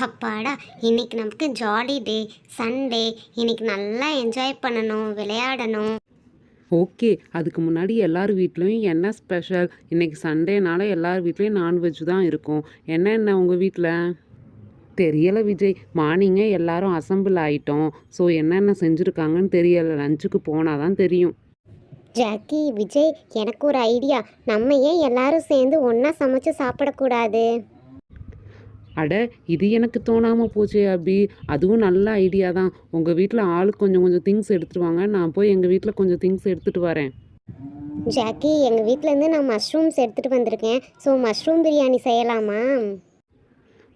அப்பாடா, இன்னைக்கு நமக்கு ஜாலி டே, சண்டே. இன்னைக்கு நல்லா என்ஜாய் பண்ணணும், விளையாடணும். ஓகே. அதுக்கு முன்னாடி எல்லார் வீட்லேயும் என்ன ஸ்பெஷல்? இன்னைக்கு சண்டேனால எல்லார் வீட்லேயும் நான்வெஜ் தான் இருக்கும். என்ன உங்கள் வீட்டில்? தெரியலை விஜய். மார்னிங்கே எல்லாரும் அசம்பிள் ஆயிட்டோம். ஸோ என்னென்ன செஞ்சுருக்காங்கன்னு தெரியலை. லஞ்சுக்கு போனால் தான் தெரியும். ஜாக்கி, விஜய், எனக்கு ஒரு ஐடியா. நம்ம ஏன் எல்லாரும் சேர்ந்து ஒன்றா சமைச்சு சாப்பிடக்கூடாது? அட, இது எனக்கு தோணாமல் போச்சே அபி. அதுவும் நல்ல ஐடியா தான். உங்கள் வீட்டில் ஆளுக்கு கொஞ்சம் கொஞ்சம் திங்ஸ் எடுத்துகிட்டு வாங்க. நான் போய் எங்கள் வீட்டில் கொஞ்சம் திங்ஸ் எடுத்துகிட்டு வரேன். ஜாக்கி, எங்கள் வீட்டிலேருந்து நான் மஷ்ரூம்ஸ் எடுத்துகிட்டு வந்திருக்கேன். ஸோ மஷ்ரூம் பிரியாணி செய்யலாமா?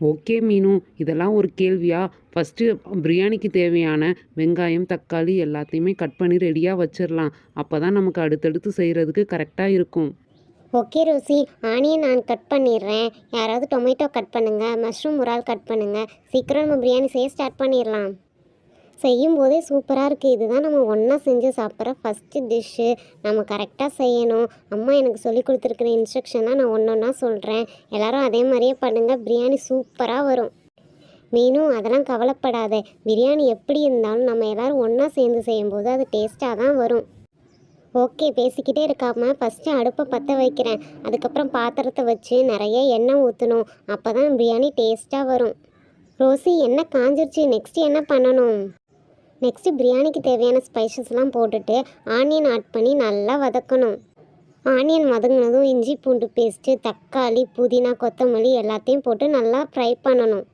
ஓகே மீனு, இதெல்லாம் ஒரு கேள்வியா? ஃபஸ்ட்டு பிரியாணிக்கு தேவையான வெங்காயம், தக்காளி எல்லாத்தையுமே கட் பண்ணி ரெடியாக வச்சிடலாம். அப்போ தான் நமக்கு அடுத்தடுத்து செய்கிறதுக்கு கரெக்டாக இருக்கும். ஓகே ரோசி, ஆனியன் நான் கட் பண்ணிடுறேன். யாராவது டொமேட்டோ கட் பண்ணுங்கள், மஷ்ரூம் ஒரு ஆள் கட் பண்ணுங்கள். சீக்கிரம் நம்ம பிரியாணி செய்ய ஸ்டார்ட் பண்ணிடலாம். செய்யும் போதே சூப்பராக இருக்குது. இதுதான் நம்ம ஒன்றா செஞ்சு சாப்பிட்ற ஃபஸ்ட்டு டிஷ்ஷு. நம்ம கரெக்டாக செய்யணும். அம்மா எனக்கு சொல்லி கொடுத்துருக்குற இன்ஸ்ட்ரக்ஷன்லாம் நான் ஒன்று ஒன்றா சொல்கிறேன். எல்லோரும் அதே மாதிரியே பண்ணுங்கள். பிரியாணி சூப்பராக வரும். மீனும் அதெல்லாம் கவலைப்படாத. பிரியாணி எப்படி இருந்தாலும் நம்ம எல்லோரும் ஒன்றா சேர்ந்து செய்யும்போது அது டேஸ்ட்டாக தான் வரும். ஓகே, பேசிக்கிட்டே இருக்காமல் ஃபஸ்ட்டு அடுப்பை பற்ற வைக்கிறேன். அதுக்கப்புறம் பாத்திரத்தை வச்சு நிறைய எண்ணெய் ஊற்றணும். அப்போ தான் பிரியாணி டேஸ்ட்டாக வரும். ரோசி, எண்ணெய் காஞ்சிருச்சு. நெக்ஸ்ட்டு என்ன பண்ணணும்? நெக்ஸ்ட்டு பிரியாணிக்கு தேவையான ஸ்பைசஸ்லாம் போட்டுட்டு ஆனியன் ஆட் பண்ணி நல்லா வதக்கணும். ஆனியன் வதங்கினதும் இஞ்சி பூண்டு பேஸ்ட்டு, தக்காளி, புதினா, கொத்தமல்லி எல்லாத்தையும் போட்டு நல்லா ஃப்ரை பண்ணணும்.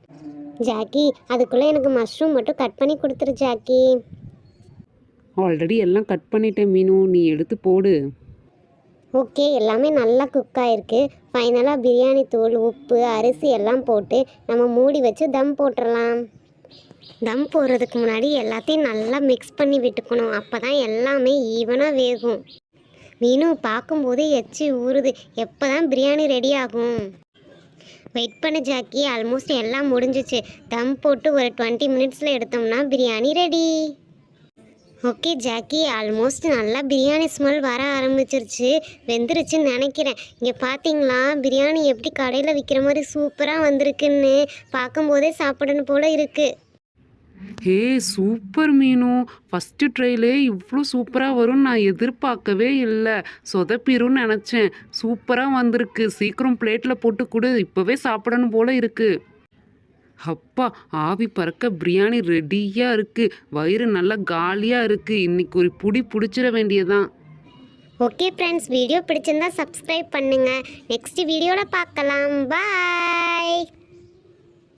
ஜாக்கி, அதுக்குள்ளே எனக்கு மஷ்ரூம் மட்டும் கட் பண்ணி கொடுத்துரு ஜாக்கி. ஆல்ரெடி எல்லாம் கட் பண்ணிட்டேன் மீனு, நீ எடுத்து போடு. ஓகே, எல்லாமே நல்லா குக் ஆகிருக்கு. ஃபைனலாக பிரியாணி தூள், உப்பு, அரிசி எல்லாம் போட்டு நம்ம மூடி வச்சு தம் போட்டுடலாம். தம் போடுறதுக்கு முன்னாடி எல்லாத்தையும் நல்லா மிக்ஸ் பண்ணி விட்டுக்கணும். அப்போ தான் எல்லாமே ஈவனாக வேகும். மீனு, பார்க்கும்போதே எச்சி ஊறுது. எப்போ தான் பிரியாணி ரெடி ஆகும்? வெயிட் பண்ண ஜாக்கி, ஆல்மோஸ்ட் எல்லாம் முடிஞ்சிச்சு. தம் போட்டு ஒரு 20 மினிட்ஸில் எடுத்தோம்னா biryani ready. Okay Jackie, almost நல்லா பிரியாணி ஸ்மெல் வர ஆரம்பிச்சிருச்சு. வெந்துருச்சுன்னு நினைக்கிறேன். இங்கே பார்த்தீங்களா, பிரியாணி எப்படி கடையில் விற்கிற மாதிரி சூப்பராக வந்திருக்குன்னு பார்க்கும்போதே சாப்பிடணும் போல் இருக்குது. ஹே, சூப்பர் மீனு. ஃபஸ்ட்டு ட்ரைலே இவ்வளோ சூப்பராக வரும்னு நான் எதிர்பார்க்கவே இல்லை. சொதப்பிரும்னு நினச்சேன். சூப்பராக வந்திருக்கு. சீக்கிரம் பிளேட்டில் போட்டு கொடு, இப்போவே சாப்பிடணும் போல் இருக்குது. அப்பா, ஆவி பறக்க பிரியாணி ரெடியாக இருக்குது. வயிறு நல்லா காலியாக இருக்குது. இன்றைக்கி ஒரு புடி பிடிச்சிட வேண்டியதான். ஓகே ஃப்ரெண்ட்ஸ், வீடியோ பிடிச்சிருந்தா சப்ஸ்கிரைப் பண்ணுங்கள். நெக்ஸ்ட் வீடியோவில் பார்க்கலாம். பாய்.